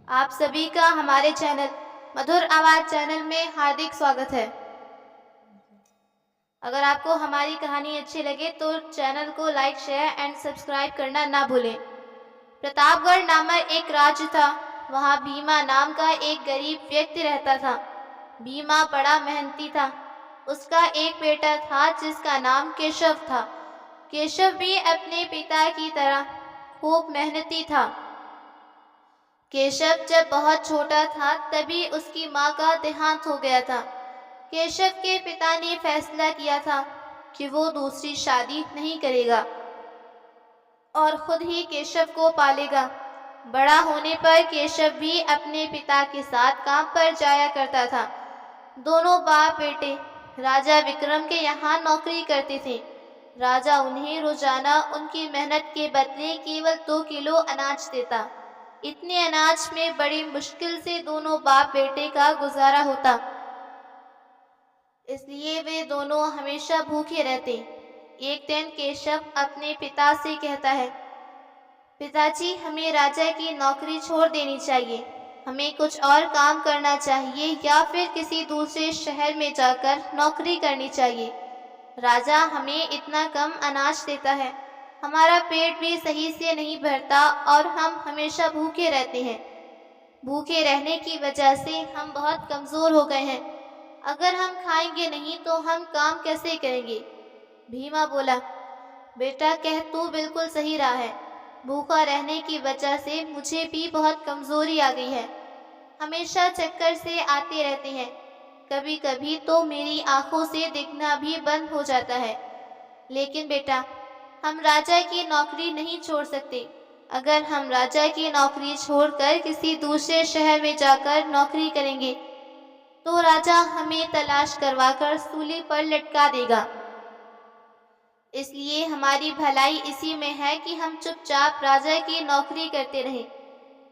आप सभी का हमारे चैनल मधुर आवाज चैनल में हार्दिक स्वागत है। अगर आपको हमारी कहानी अच्छी लगे तो चैनल को लाइक, शेयर एंड सब्सक्राइब करना ना भूलें। प्रतापगढ़ नामक एक राज्य था। वहाँ भीमा नाम का एक गरीब व्यक्ति रहता था। भीमा बड़ा मेहनती था। उसका एक बेटा था जिसका नाम केशव था। केशव भी अपने पिता की तरह खूब मेहनती था। केशव जब बहुत छोटा था तभी उसकी माँ का देहांत हो गया था। केशव के पिता ने फैसला किया था कि वो दूसरी शादी नहीं करेगा और खुद ही केशव को पालेगा। बड़ा होने पर केशव भी अपने पिता के साथ काम पर जाया करता था। दोनों बाप बेटे राजा विक्रम के यहाँ नौकरी करते थे। राजा उन्हें रोजाना उनकी मेहनत के बदले केवल 2 किलो अनाज देता। इतने अनाज में बड़ी मुश्किल से दोनों बाप बेटे का गुजारा होता, इसलिए वे दोनों हमेशा भूखे रहते। एक दिन केशव अपने पिता से कहता है, पिताजी, हमें राजा की नौकरी छोड़ देनी चाहिए। हमें कुछ और काम करना चाहिए या फिर किसी दूसरे शहर में जाकर नौकरी करनी चाहिए। राजा हमें इतना कम अनाज देता है, हमारा पेट भी सही से नहीं भरता और हम हमेशा भूखे रहते हैं। भूखे रहने की वजह से हम बहुत कमज़ोर हो गए हैं। अगर हम खाएंगे नहीं तो हम काम कैसे करेंगे? भीमा बोला, बेटा, कह तू बिल्कुल सही रहा है। भूखा रहने की वजह से मुझे भी बहुत कमज़ोरी आ गई है। हमेशा चक्कर से आते रहते हैं। कभी कभी तो मेरी आंखों से दिखना भी बंद हो जाता है। लेकिन बेटा, हम राजा की नौकरी नहीं छोड़ सकते। अगर हम राजा की नौकरी छोड़कर किसी दूसरे शहर में जाकर नौकरी करेंगे तो राजा हमें तलाश करवाकर सूली पर लटका देगा। इसलिए हमारी भलाई इसी में है कि हम चुपचाप राजा की नौकरी करते रहें।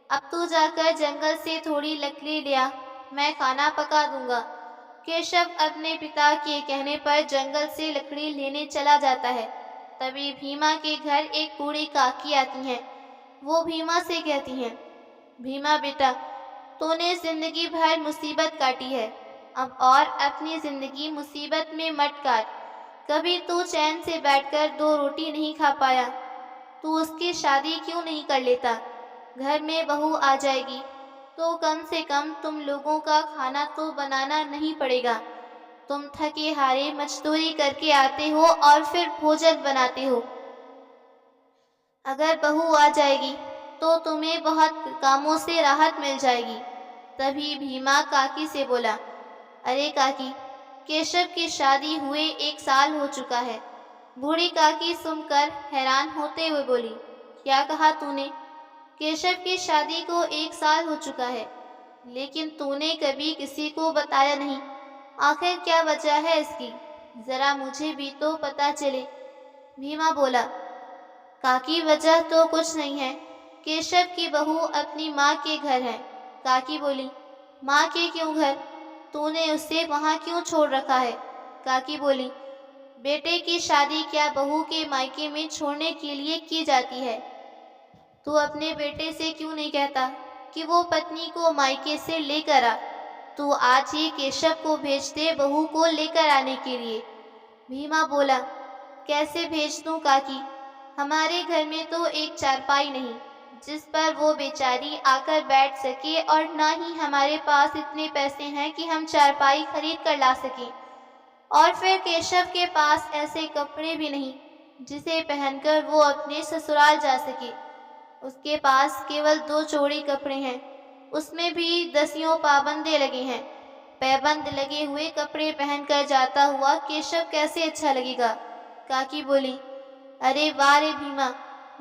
अब तू जाकर जंगल से थोड़ी लकड़ी ले आ, मैं खाना पका दूंगा। केशव अपने पिता के कहने पर जंगल से लकड़ी लेने चला जाता है। तभी भीमा के घर एक बूढ़ी काकी आती हैं। वो भीमा से कहती हैं, भीमा बेटा, तूने जिंदगी भर मुसीबत काटी है, अब और अपनी जिंदगी मुसीबत में मत काट। कभी तू चैन से बैठकर 2 रोटी नहीं खा पाया, तू उसकी शादी क्यों नहीं कर लेता? घर में बहू आ जाएगी तो कम से कम तुम लोगों का खाना तो बनाना नहीं पड़ेगा। तुम थके हारे मजदूरी करके आते हो और फिर भोजन बनाते हो। अगर बहू आ जाएगी तो तुम्हें बहुत कामों से राहत मिल जाएगी। तभी भीमा काकी से बोला, अरे काकी, केशव की शादी हुए 1 साल हो चुका है। बूढ़ी काकी सुनकर हैरान होते हुए बोली, क्या कहा तूने? केशव की शादी को 1 साल हो चुका है, लेकिन तूने कभी किसी को बताया नहीं। आखिर क्या वजह है इसकी? जरा मुझे भी तो पता चले। भीमा बोला, काकी, वजह तो कुछ नहीं है। केशव की बहू अपनी माँ के घर है। काकी बोली, माँ के क्यों घर? तूने उसे वहाँ क्यों छोड़ रखा है? काकी बोली, बेटे की शादी क्या बहू के मायके में छोड़ने के लिए की जाती है? तू अपने बेटे से क्यों नहीं कहता कि वो पत्नी को मायके से लेकर आ? तू आज ही केशव को भेज दे बहू को लेकर आने के लिए। भीमा बोला, कैसे भेज दूं काकी? हमारे घर में तो एक चारपाई नहीं जिस पर वो बेचारी आकर बैठ सके, और ना ही हमारे पास इतने पैसे हैं कि हम चारपाई खरीद कर ला सकें। और फिर केशव के पास ऐसे कपड़े भी नहीं जिसे पहनकर वो अपने ससुराल जा सके। उसके पास केवल 2 जोड़ी कपड़े हैं, उसमें भी दसियों पाबंदे लगे हैं। पैबंद लगे हुए कपड़े पहनकर जाता हुआ केशव कैसे अच्छा लगेगा? काकी बोली, अरे वाह रे भीमा,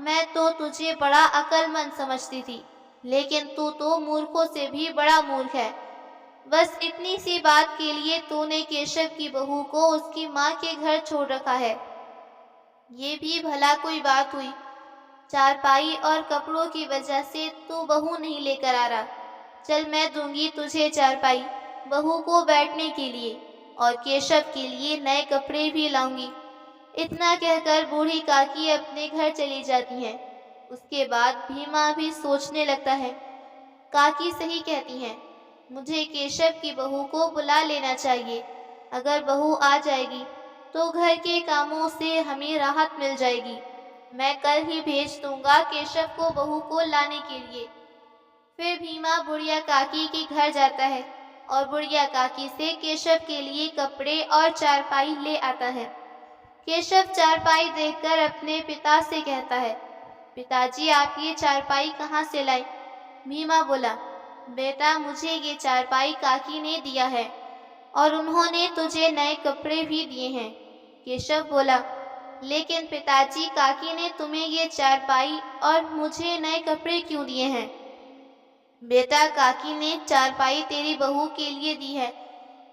मैं तो तुझे बड़ा अक्लमंद समझती थी, लेकिन तू तो मूर्खों से भी बड़ा मूर्ख है। बस इतनी सी बात के लिए तूने केशव की बहू को उसकी माँ के घर छोड़ रखा है। ये भी भला कोई बात हुई? चारपाई और कपड़ों की वजह से तू बहू नहीं लेकर आ रहा। चल, मैं दूंगी तुझे चारपाई, बहू को बैठने के लिए, और केशव के लिए नए कपड़े भी लाऊंगी। इतना कहकर बूढ़ी काकी अपने घर चली जाती हैं। उसके बाद भीमा भी सोचने लगता है, काकी सही कहती हैं, मुझे केशव की बहू को बुला लेना चाहिए। अगर बहू आ जाएगी तो घर के कामों से हमें राहत मिल जाएगी। मैं कल ही भेज दूंगा केशव को बहू को लाने के लिए। फिर भीमा बुढ़िया काकी के घर जाता है और बुढ़िया काकी से केशव के लिए कपड़े और चारपाई ले आता है। केशव चारपाई देखकर अपने पिता से कहता है, पिताजी आप ये चारपाई कहाँ से लाए? भीमा बोला, बेटा मुझे ये चारपाई काकी ने दिया है और उन्होंने तुझे नए कपड़े भी दिए हैं। केशव बोला, लेकिन पिताजी काकी ने तुम्हें ये चारपाई और मुझे नए कपड़े क्यों दिए हैं? बेटा काकी ने चारपाई तेरी बहू के लिए दी है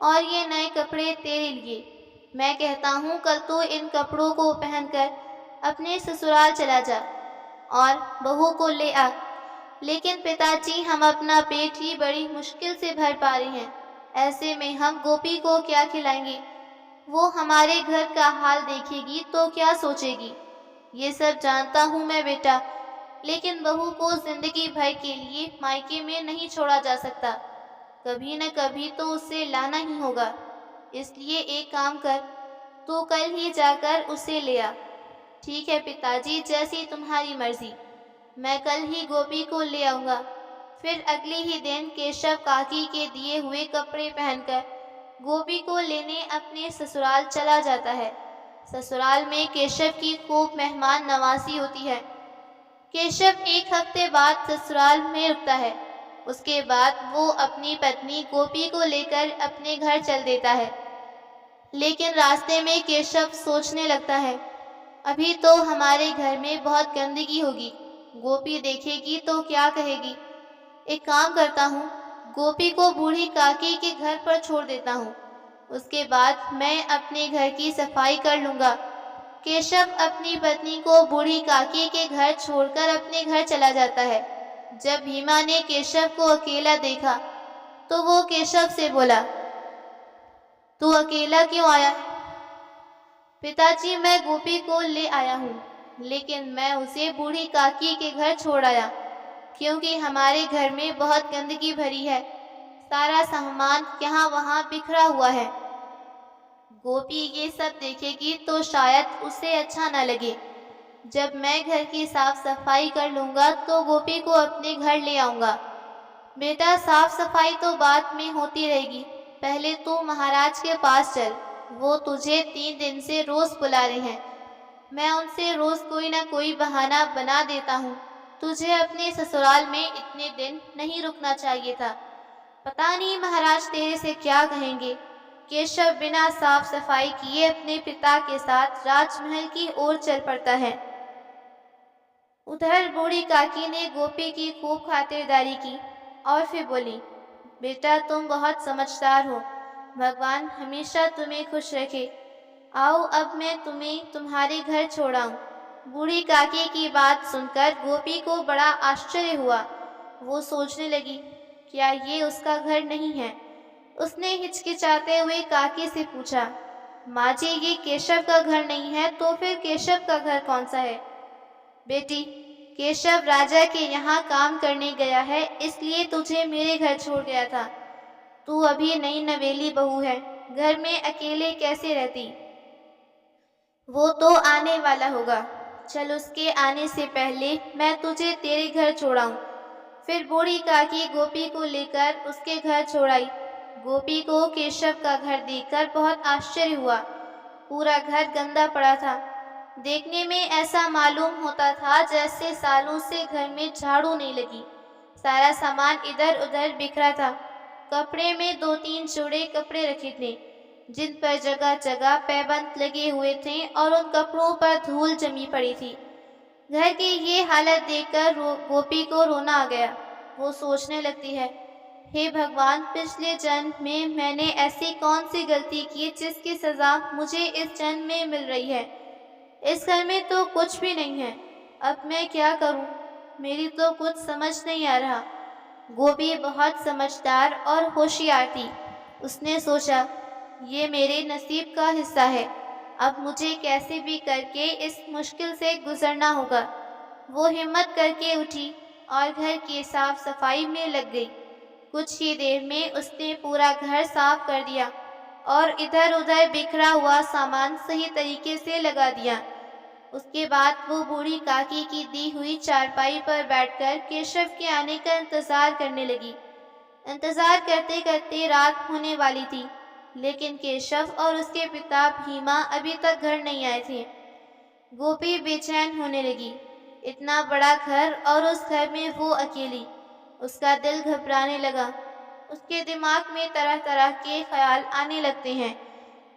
और ये नए कपड़े तेरे लिए। मैं कहता हूँ कल तो इन कपड़ों को पहनकर अपने ससुराल चला जा और बहू को ले आ। लेकिन पिताजी हम अपना पेट ही बड़ी मुश्किल से भर पा रहे हैं, ऐसे में हम गोपी को क्या खिलाएंगे? वो हमारे घर का हाल देखेगी तो क्या सोचेगी? ये सब जानता हूँ मैं बेटा, लेकिन बहू को जिंदगी भर के लिए मायके में नहीं छोड़ा जा सकता। कभी न कभी तो उसे लाना ही होगा। इसलिए एक काम कर, तू कल ही जाकर उसे ले आ। ठीक है पिताजी, जैसी तुम्हारी मर्जी। मैं कल ही गोपी को ले आऊँगा। फिर अगले ही दिन केशव काकी के दिए हुए कपड़े पहनकर गोपी को लेने अपने ससुराल चला जाता है। ससुराल में केशव की खूब मेहमान नवाजी होती है। केशव एक हफ्ते बाद ससुराल में रुकता है। उसके बाद वो अपनी पत्नी गोपी को लेकर अपने घर चल देता है। लेकिन रास्ते में केशव सोचने लगता है, अभी तो हमारे घर में बहुत गंदगी होगी, गोपी देखेगी तो क्या कहेगी। एक काम करता हूँ, गोपी को बूढ़ी काकी के घर पर छोड़ देता हूँ। उसके बाद मैं अपने घर की सफाई कर लूँगा। केशव अपनी पत्नी को बूढ़ी काकी के घर छोड़कर अपने घर चला जाता है। जब भीमा ने केशव को अकेला देखा तो वो केशव से बोला, तू अकेला क्यों आया है? पिताजी मैं गोपी को ले आया हूँ, लेकिन मैं उसे बूढ़ी काकी के घर छोड़ आया, क्योंकि हमारे घर में बहुत गंदगी भरी है। सारा सामान यहाँ वहाँ बिखरा हुआ है। गोपी ये सब देखेगी तो शायद उसे अच्छा न लगे। जब मैं घर की साफ सफाई कर लूँगा तो गोपी को अपने घर ले आऊँगा। बेटा साफ सफाई तो बाद में होती रहेगी, पहले तू महाराज के पास चल। वो तुझे 3 दिन से रोज बुला रहे हैं। मैं उनसे रोज कोई ना कोई बहाना बना देता हूँ। तुझे अपने ससुराल में इतने दिन नहीं रुकना चाहिए था। पता नहीं महाराज तेरे से क्या कहेंगे। केशव बिना साफ सफाई किए अपने पिता के साथ राजमहल की ओर चल पड़ता है। उधर बूढ़ी काकी ने गोपी की खूब खातिरदारी की और फिर बोली, बेटा तुम बहुत समझदार हो, भगवान हमेशा तुम्हें खुश रखे। आओ अब मैं तुम्हें तुम्हारे घर छोड़ाऊं। बूढ़ी काकी की बात सुनकर गोपी को बड़ा आश्चर्य हुआ। वो सोचने लगी, क्या ये उसका घर नहीं है? उसने हिचकिचाते हुए काकी से पूछा, माँ जी ये केशव का घर नहीं है तो फिर केशव का घर कौन सा है? बेटी केशव राजा के यहाँ काम करने गया है, इसलिए तुझे मेरे घर छोड़ गया था। तू अभी नई नवेली बहू है, घर में अकेले कैसे रहती? वो तो आने वाला होगा, चल उसके आने से पहले मैं तुझे तेरे घर छोड़ाऊं। फिर बूढ़ी काकी गोपी को लेकर उसके घर छोड़ाई। गोपी को केशव का घर देखकर बहुत आश्चर्य हुआ। पूरा घर गंदा पड़ा था। देखने में ऐसा मालूम होता था जैसे सालों से घर में झाड़ू नहीं लगी। सारा सामान इधर उधर बिखरा था। कपड़े में 2-3 जोड़े कपड़े रखे थे, जिन पर जगह जगह पैबंद लगे हुए थे और उन कपड़ों पर धूल जमी पड़ी थी। घर की ये हालत देखकर गोपी को रोना आ गया। वो सोचने लगती है, हे भगवान, पिछले जन्म में मैंने ऐसी कौन सी गलती की जिसकी सज़ा मुझे इस जन्म में मिल रही है। इस घर में तो कुछ भी नहीं है, अब मैं क्या करूं? मेरी तो कुछ समझ नहीं आ रहा। गोपी बहुत समझदार और होशियार थी। उसने सोचा, ये मेरे नसीब का हिस्सा है, अब मुझे कैसे भी करके इस मुश्किल से गुजरना होगा। वो हिम्मत करके उठी और घर की साफ सफाई में लग गई। कुछ ही देर में उसने पूरा घर साफ कर दिया और इधर उधर बिखरा हुआ सामान सही तरीके से लगा दिया। उसके बाद वो बूढ़ी काकी की दी हुई चारपाई पर बैठकर केशव के आने का इंतजार करने लगी। इंतजार करते करते रात होने वाली थी, लेकिन केशव और उसके पिता भीमा अभी तक घर नहीं आए थे। गोपी बेचैन होने लगी। इतना बड़ा घर और उस घर में वो अकेली। उसका दिल घबराने लगा। उसके दिमाग में तरह तरह के ख्याल आने लगते हैं।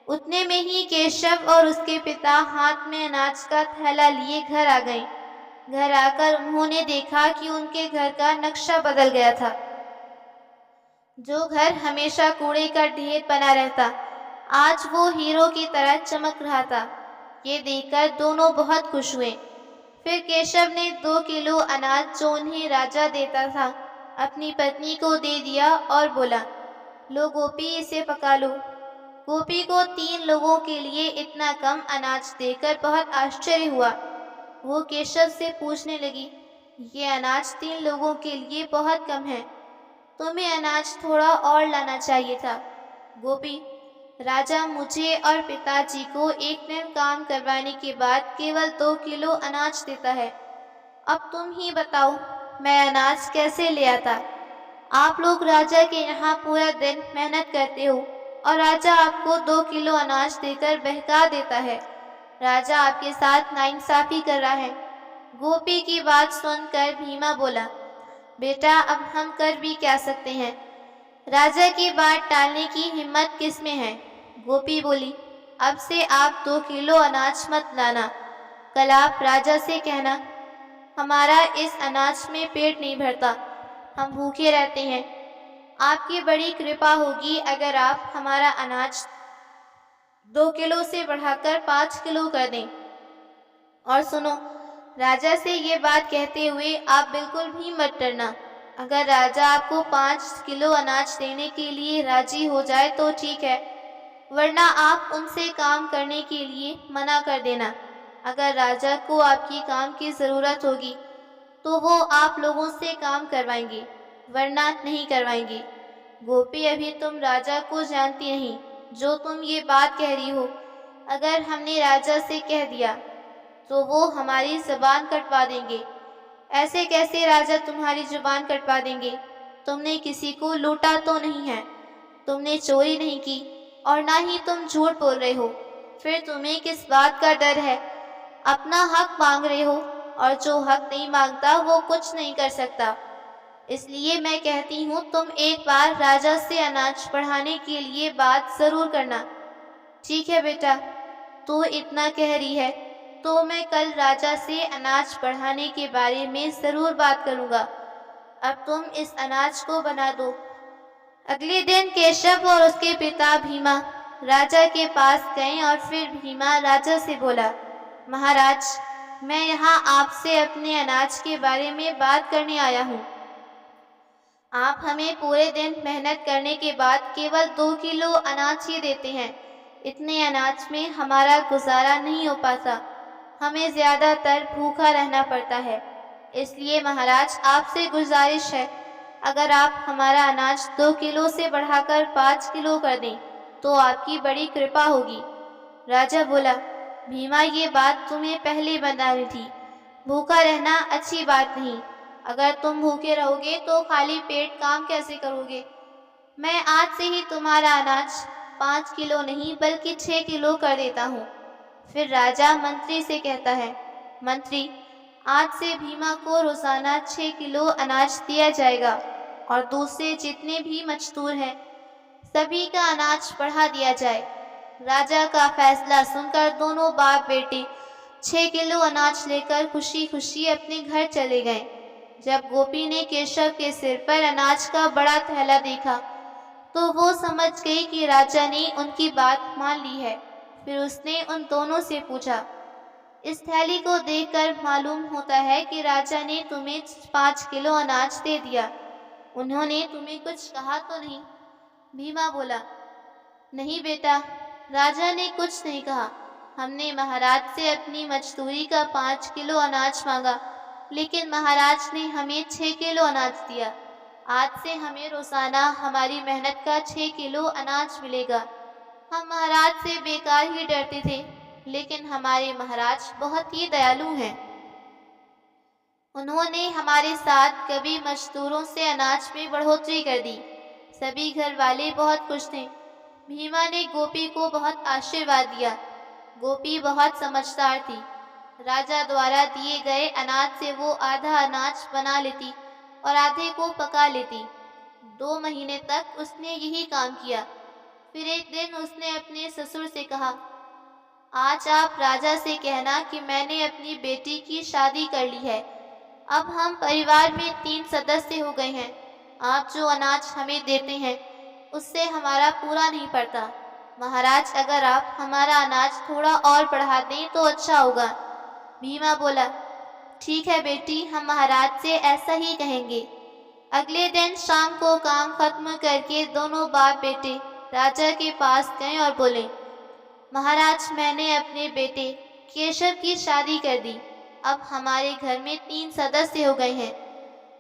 उतने में ही केशव और उसके पिता हाथ में अनाज का थैला लिए घर आ गए। घर आकर उन्होंने देखा कि उनके घर का नक्शा बदल गया था। जो घर हमेशा कूड़े का ढेर बना रहता, आज वो हीरो की तरह चमक रहा था। ये देखकर दोनों बहुत खुश हुए। फिर केशव ने 2 किलो अनाज जो उन्हें राजा देता था अपनी पत्नी को दे दिया और बोला, लो गोपी, इसे पका लो। गोपी को 3 लोगों के लिए इतना कम अनाज देकर बहुत आश्चर्य हुआ। वो केशव से पूछने लगी, ये अनाज 3 लोगों के लिए बहुत कम है, तुम्हें अनाज थोड़ा और लाना चाहिए था। गोपी, राजा मुझे और पिताजी को एक दिन काम करवाने के बाद केवल 2 किलो अनाज देता है। अब तुम ही बताओ, मैं अनाज कैसे ले आता? आप लोग राजा के यहाँ पूरा दिन मेहनत करते हो और राजा आपको 2 किलो अनाज देकर बहका देता है। राजा आपके साथ नाइंसाफी कर रहा है। गोपी की बात सुनकर भीमा बोला, बेटा, अब हम कर भी क्या सकते हैं? राजा की बात टालने की हिम्मत किस में है? गोपी बोली, अब से आप 2 किलो अनाज मत लाना। कल आप राजा से कहना, हमारा इस अनाज में पेट नहीं भरता, हम भूखे रहते हैं। आपकी बड़ी कृपा होगी अगर आप हमारा अनाज 2 किलो से बढ़ाकर 5 किलो कर दें। और सुनो, राजा से ये बात कहते हुए आप बिल्कुल भी मत डरना। अगर राजा आपको 5 किलो अनाज देने के लिए राजी हो जाए तो ठीक है, वरना आप उनसे काम करने के लिए मना कर देना। अगर राजा को आपकी काम की ज़रूरत होगी तो वो आप लोगों से काम करवाएंगे, वरना नहीं करवाएंगे। गोपी, अभी तुम राजा को जानती नहीं, जो तुम ये बात कह रही हो। अगर हमने राजा से कह दिया तो वो हमारी ज़बान कटवा देंगे। ऐसे कैसे राजा तुम्हारी ज़ुबान कटवा देंगे? तुमने किसी को लूटा तो नहीं है, तुमने चोरी नहीं की और ना ही तुम झूठ बोल रहे हो। फिर तुम्हें किस बात का डर है? अपना हक मांग रहे हो और जो हक नहीं मांगता वो कुछ नहीं कर सकता। इसलिए मैं कहती हूँ, तुम एक बार राजा से अनाज बढ़ाने के लिए बात ज़रूर करना। ठीक है बेटा, तू इतना कह रही है तो मैं कल राजा से अनाज बढ़ाने के बारे में ज़रूर बात करूँगा। अब तुम इस अनाज को बना दो। अगले दिन केशव और उसके पिता भीमा राजा के पास गए और फिर भीमा राजा से बोला, महाराज, मैं यहाँ आपसे अपने अनाज के बारे में बात करने आया हूँ। आप हमें पूरे दिन मेहनत करने के बाद केवल 2 किलो अनाज ही देते हैं। इतने अनाज में हमारा गुजारा नहीं हो पाता, हमें ज़्यादातर भूखा रहना पड़ता है। इसलिए महाराज, आपसे गुजारिश है, अगर आप हमारा अनाज 2 किलो से बढ़ाकर 5 किलो कर दें तो आपकी बड़ी कृपा होगी। राजा बोला, भीमा, ये बात तुम्हें पहले बतानी थी। भूखा रहना अच्छी बात नहीं। अगर तुम भूखे रहोगे तो खाली पेट काम कैसे करोगे? मैं आज से ही तुम्हारा अनाज 5 किलो नहीं बल्कि 6 किलो कर देता हूँ। फिर राजा मंत्री से कहता है, मंत्री, आज से भीमा को रोज़ाना 6 किलो अनाज दिया जाएगा और दूसरे जितने भी मजदूर हैं सभी का अनाज बढ़ा दिया जाए। राजा का फैसला सुनकर दोनों बाप बेटे 6 किलो अनाज लेकर खुशी खुशी अपने घर चले गए। जब गोपी ने केशव के सिर पर अनाज का बड़ा थैला देखा तो वो समझ गई कि राजा ने उनकी बात मान ली है। फिर उसने उन दोनों से पूछा, इस थैली को देखकर मालूम होता है कि राजा ने तुम्हें 5 किलो अनाज दे दिया। उन्होंने तुम्हें कुछ कहा तो नहीं? भीमा बोला, नहीं बेटा, राजा ने कुछ नहीं कहा। हमने महाराज से अपनी मजदूरी का 5 किलो अनाज मांगा लेकिन महाराज ने हमें 6 किलो अनाज दिया। आज से हमें रोजाना हमारी मेहनत का 6 किलो अनाज मिलेगा। हम महाराज से बेकार ही डरते थे, लेकिन हमारे महाराज बहुत ही दयालु हैं। उन्होंने हमारे साथ कभी मजदूरों से अनाज में बढ़ोतरी कर दी। सभी घर वाले बहुत खुश थे। भीमा ने गोपी को बहुत आशीर्वाद दिया। गोपी बहुत समझदार थी। राजा द्वारा दिए गए अनाज से वो आधा अनाज बना लेती और आधे को पका लेती। 2 महीने तक उसने यही काम किया। फिर एक दिन उसने अपने ससुर से कहा, आज आप राजा से कहना कि मैंने अपनी बेटी की शादी कर ली है। अब हम परिवार में 3 सदस्य हो गए हैं। आप जो अनाज हमें देते हैं उससे हमारा पूरा नहीं पड़ता। महाराज, अगर आप हमारा अनाज थोड़ा और बढ़ा दें तो अच्छा होगा। भीमा बोला, ठीक है बेटी, हम महाराज से ऐसा ही कहेंगे। अगले दिन शाम को काम खत्म करके दोनों बाप बेटे राजा के पास गए और बोले, महाराज, मैंने अपने बेटे केशव की शादी कर दी। अब हमारे घर में 3 सदस्य हो गए हैं।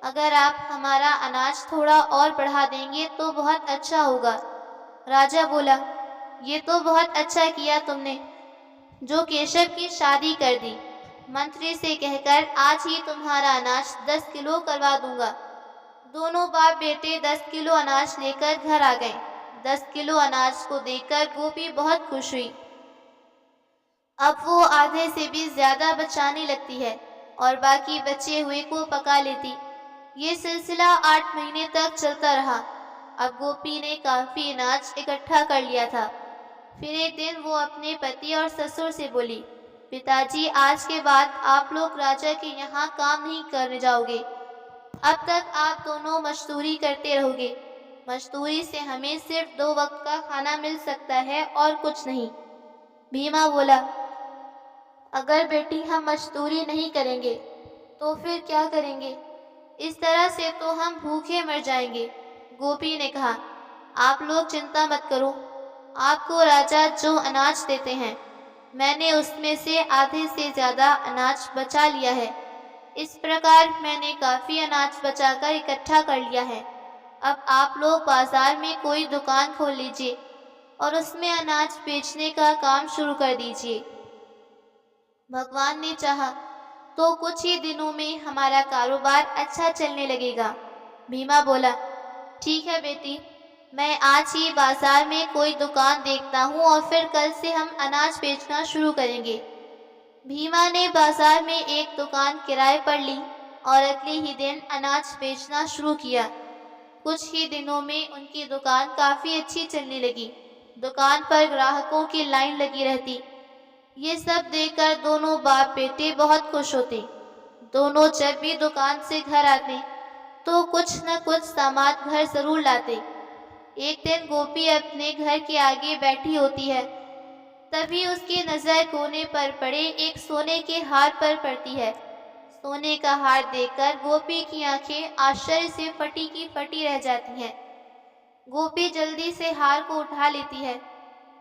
अगर आप हमारा अनाज थोड़ा और बढ़ा देंगे तो बहुत अच्छा होगा। राजा बोला, ये तो बहुत अच्छा किया तुमने जो केशव की शादी कर दी। मंत्री से कहकर आज ही तुम्हारा अनाज 10 किलो करवा दूंगा। दोनों बाप बेटे 10 किलो अनाज लेकर घर आ गए। 10 किलो अनाज को देखकर गोपी बहुत खुश हुई। अब वो आधे से भी ज्यादा बचाने लगती है और बाकी बचे हुए को पका लेती। ये सिलसिला 8 महीने तक चलता रहा। अब गोपी ने काफी अनाज इकट्ठा कर लिया था। फिर एक दिन वो अपने पति और ससुर से बोली, पिताजी, आज के बाद आप लोग राजा के यहाँ काम नहीं करने जाओगे। अब तक आप दोनों मजदूरी करते रहोगे। मजदूरी से हमें सिर्फ 2 वक्त का खाना मिल सकता है और कुछ नहीं। भीमा बोला, अगर बेटी हम मजदूरी नहीं करेंगे तो फिर क्या करेंगे? इस तरह से तो हम भूखे मर जाएंगे। गोपी ने कहा, आप लोग चिंता मत करो। आपको राजा जो अनाज देते हैं मैंने उसमें से आधे से ज्यादा अनाज बचा लिया है। इस प्रकार मैंने काफी अनाज बचाकर इकट्ठा कर लिया है। अब आप लोग बाजार में कोई दुकान खोल लीजिए और उसमें अनाज बेचने का काम शुरू कर दीजिए। भगवान ने चाहा तो कुछ ही दिनों में हमारा कारोबार अच्छा चलने लगेगा। भीमा बोला, ठीक है बेटी, मैं आज ही बाजार में कोई दुकान देखता हूँ और फिर कल से हम अनाज बेचना शुरू करेंगे। भीमा ने बाजार में एक दुकान किराए पर ली और अगले ही दिन अनाज बेचना शुरू किया। कुछ ही दिनों में उनकी दुकान काफ़ी अच्छी चलने लगी। दुकान पर ग्राहकों की लाइन लगी रहती। ये सब देखकर दोनों बाप बेटे बहुत खुश होते। दोनों जब भी दुकान से घर आते तो कुछ न कुछ सामान घर जरूर लाते। एक दिन गोपी अपने घर के आगे बैठी होती है। तभी उसकी नज़र कोने पर पड़े एक सोने के हार पर पड़ती है। सोने का हार देखकर गोपी की आंखें आश्चर्य से फटी की फटी रह जाती हैं। गोपी जल्दी से हार को उठा लेती है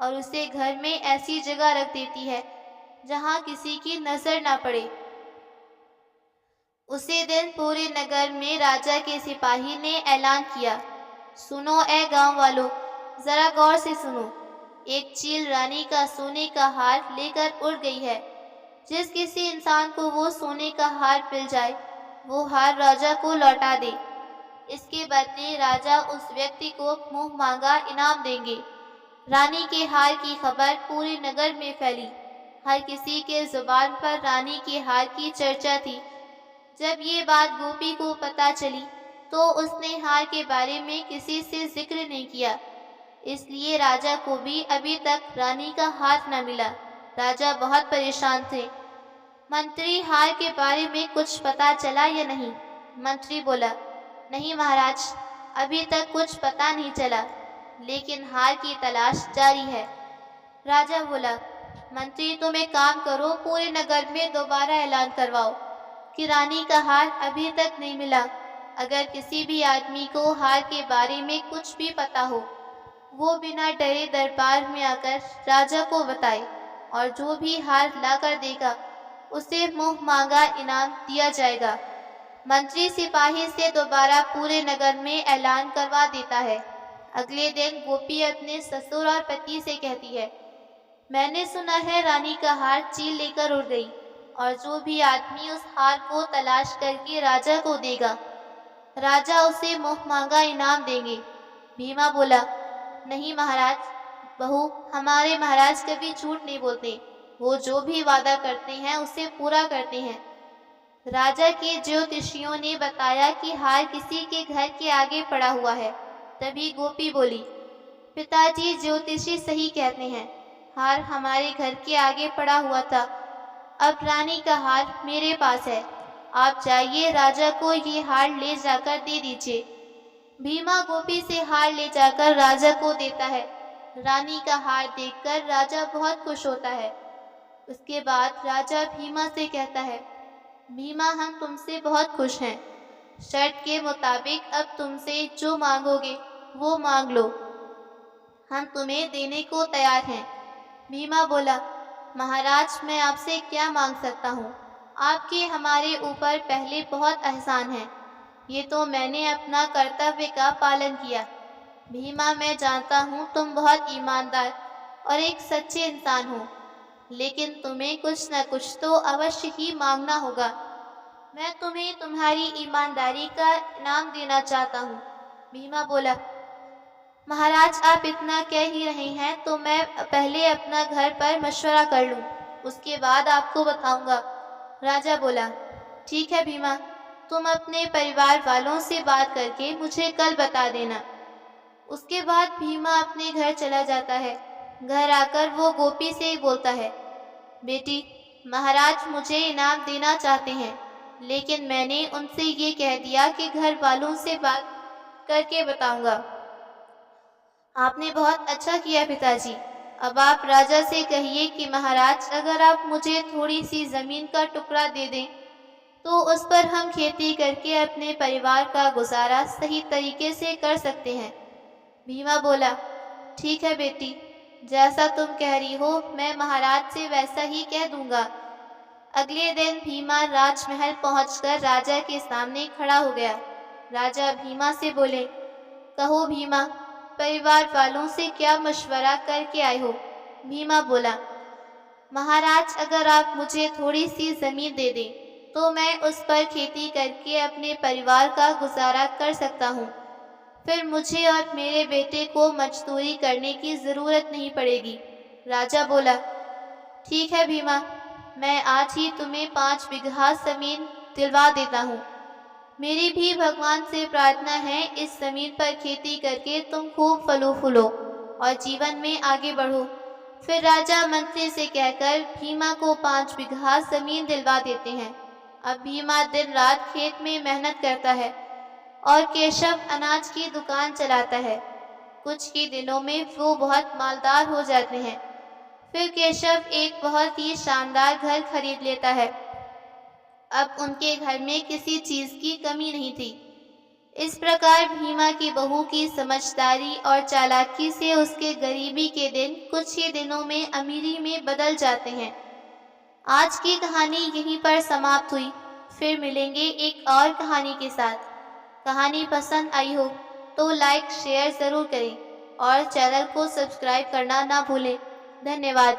और उसे घर में ऐसी जगह रख देती है जहाँ किसी की नजर ना पड़े। उसी दिन पूरे नगर में राजा के सिपाही ने ऐलान किया, सुनो ए गांव वालों, जरा गौर से सुनो। एक चील रानी का सोने का हार लेकर उड़ गई है। जिस किसी इंसान को वो सोने का हार मिल जाए वो हार राजा को लौटा दे। इसके बदले राजा उस व्यक्ति को मुंह मांगा इनाम देंगे। रानी के हार की खबर पूरे नगर में फैली। हर किसी के जुबान पर रानी के हार की चर्चा थी। जब ये बात गोपी को पता चली तो उसने हार के बारे में किसी से जिक्र नहीं किया। इसलिए राजा को भी अभी तक रानी का हार न मिला। राजा बहुत परेशान थे। मंत्री, हार के बारे में कुछ पता चला या नहीं? मंत्री बोला, नहीं महाराज, अभी तक कुछ पता नहीं चला, लेकिन हार की तलाश जारी है। राजा बोला, मंत्री तुम एक काम करो, पूरे नगर में दोबारा ऐलान करवाओ कि रानी का हार अभी तक नहीं मिला। अगर किसी भी आदमी को हार के बारे में कुछ भी पता हो वो बिना डरे दरबार में आकर राजा को बताए और जो भी हार लाकर देगा उसे मुंह मांगा इनाम दिया जाएगा। मंत्री सिपाही से दोबारा पूरे नगर में ऐलान करवा देता है। अगले दिन गोपी अपने ससुर और पति से कहती है, मैंने सुना है रानी का हार चील लेकर उड़ गई और जो भी आदमी उस हार को तलाश करके राजा को देगा, राजा उसे मुंह मांगा इनाम देंगे। भीमा बोला, नहीं महाराज, बहू, हमारे महाराज कभी झूठ नहीं बोलते। वो जो भी वादा करते हैं उसे पूरा करते हैं। राजा के ज्योतिषियों ने बताया कि हार किसी के घर के आगे पड़ा हुआ है। तभी गोपी बोली, पिताजी ज्योतिषी सही कहते हैं, हार हमारे घर के आगे पड़ा हुआ था। अब रानी का हार मेरे पास है। आप जाइए, राजा को ये हार ले जाकर दे दीजिए। भीमा गोपी से हार ले जाकर राजा को देता है। रानी का हार देखकर राजा बहुत खुश होता है। उसके बाद राजा भीमा से कहता है, भीमा, हम तुमसे बहुत खुश हैं। शर्त के मुताबिक अब तुमसे जो मांगोगे वो मांग लो, हम तुम्हें देने को तैयार हैं। भीमा बोला, महाराज, मैं आपसे क्या मांग सकता हूँ? आपके हमारे ऊपर पहले बहुत एहसान है। ये तो मैंने अपना कर्तव्य का पालन किया। भीमा, मैं जानता हूँ तुम बहुत ईमानदार और एक सच्चे इंसान हो, लेकिन तुम्हें कुछ न कुछ तो अवश्य ही मांगना होगा। मैं तुम्हें तुम्हारी ईमानदारी का इनाम देना चाहता हूँ। भीमा बोला, महाराज, आप इतना कह ही रहे हैं तो मैं पहले अपना घर पर मशवरा कर लूँ, उसके बाद आपको बताऊंगा। राजा बोला, ठीक है भीमा, तुम अपने परिवार वालों से बात करके मुझे कल बता देना। उसके बाद भीमा अपने घर चला जाता है। घर आकर वो गोपी से बोलता है, बेटी, महाराज मुझे इनाम देना चाहते हैं, लेकिन मैंने उनसे ये कह दिया कि घर वालों से बात करके बताऊंगा। आपने बहुत अच्छा किया पिताजी। अब आप राजा से कहिए कि महाराज, अगर आप मुझे थोड़ी सी ज़मीन का टुकड़ा दे दें तो उस पर हम खेती करके अपने परिवार का गुजारा सही तरीके से कर सकते हैं। भीमा बोला, ठीक है बेटी, जैसा तुम कह रही हो मैं महाराज से वैसा ही कह दूंगा। अगले दिन भीमा राजमहल पहुंचकर राजा के सामने खड़ा हो गया। राजा भीमा से बोले, कहो भीमा, परिवार वालों से क्या मशवरा करके आए हो? भीमा बोला, महाराज, अगर आप मुझे थोड़ी सी ज़मीन दे दें तो मैं उस पर खेती करके अपने परिवार का गुजारा कर सकता हूँ। फिर मुझे और मेरे बेटे को मजदूरी करने की ज़रूरत नहीं पड़ेगी। राजा बोला, ठीक है भीमा, मैं आज ही तुम्हें 5 बीघा ज़मीन दिलवा देता हूँ। मेरी भी भगवान से प्रार्थना है, इस ज़मीन पर खेती करके तुम खूब फलो फूलो और जीवन में आगे बढ़ो। फिर राजा मंत्री से कहकर भीमा को 5 बीघा ज़मीन दिलवा देते हैं। अब भीमा दिन रात खेत में मेहनत करता है और केशव अनाज की दुकान चलाता है। कुछ ही दिनों में वो बहुत मालदार हो जाते हैं। फिर केशव एक बहुत ही शानदार घर खरीद लेता है। अब उनके घर में किसी चीज़ की कमी नहीं थी। इस प्रकार भीमा की बहू की समझदारी और चालाकी से उसके गरीबी के दिन कुछ ही दिनों में अमीरी में बदल जाते हैं। आज की कहानी यहीं पर समाप्त हुई। फिर मिलेंगे एक और कहानी के साथ। कहानी पसंद आई हो तो लाइक शेयर ज़रूर करें और चैनल को सब्सक्राइब करना ना भूलें। धन्यवाद।